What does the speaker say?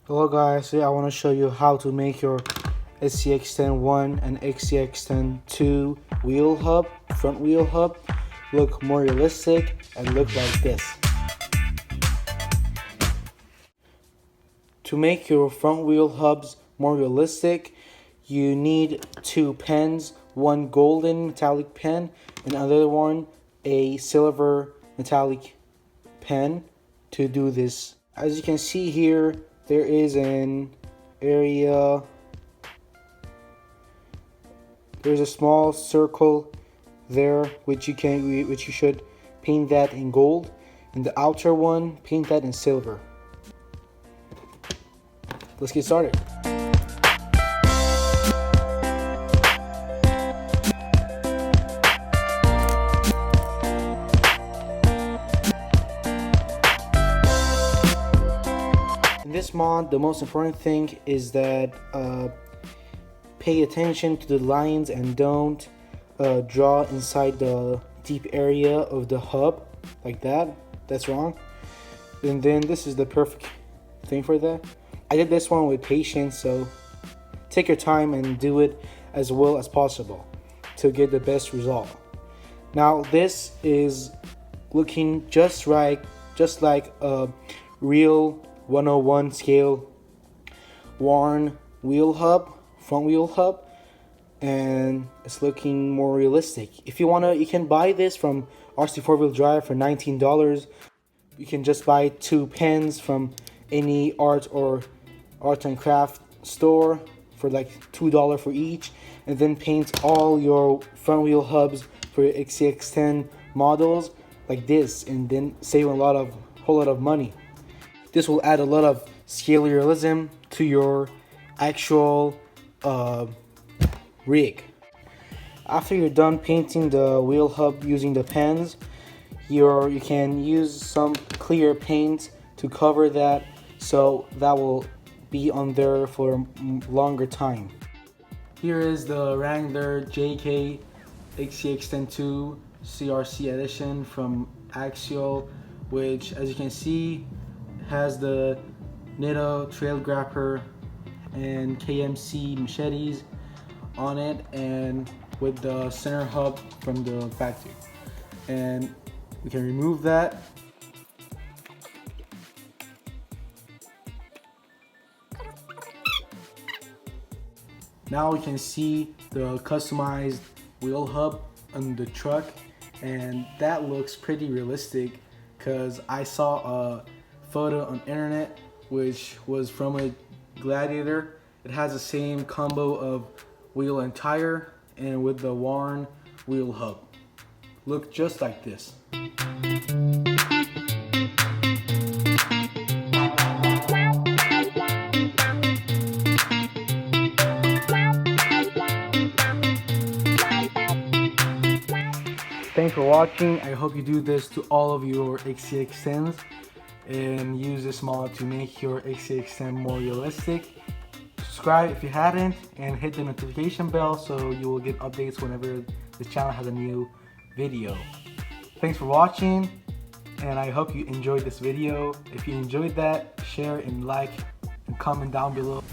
Hello guys, today I want to show you how to make your SCX10 and SCX10 wheel hub, front wheel hub, look more realistic and look like this. To make your front wheel hubs more realistic, you need two pens, one golden metallic pen and another one a silver metallic pen to do this. As you can see here, there is an area, there's a small circle there which you should paint that in gold, and the outer one paint that in silver. Let's get started. In this mod, the most important thing is that pay attention to the lines and don't draw inside the deep area of the hub like that. That's wrong. And then this is the perfect thing for that. I did this one with patience, so take your time and do it as well as possible to get the best result. Now this is looking just like a real 101 scale worn wheel hub, front wheel hub, and it's looking more realistic. If you wanna, you can buy this from RC 4-wheel drive for $19. You can just buy two pens from any art and craft store for like $2 for each, and then paint all your front wheel hubs for your SCX10 models like this, and then save a whole lot of money. This will add a lot of scale realism to your actual rig. After you're done painting the wheel hub using the pens, you can use some clear paint to cover that, so that will be on there for a longer time. Here is the Wrangler JK SCX10 CRC edition from Axial, which, as you can see, has the Nitto trail grapper and KMC machetes on it, and with the center hub from the factory. And we can remove that. Now we can see the customized wheel hub on the truck, and that looks pretty realistic because I saw a photo on internet which was from a Gladiator. It has the same combo of wheel and tire, and with the worn wheel hub. Look just like this. Thanks for watching. I hope you do this to all of your SCX10s and use this mod to make your SCX10 more realistic. Subscribe if you hadn't, and hit the notification bell so you will get updates whenever this channel has a new video. Thanks for watching, and I hope you enjoyed this video. If you enjoyed that, share and like and comment down below.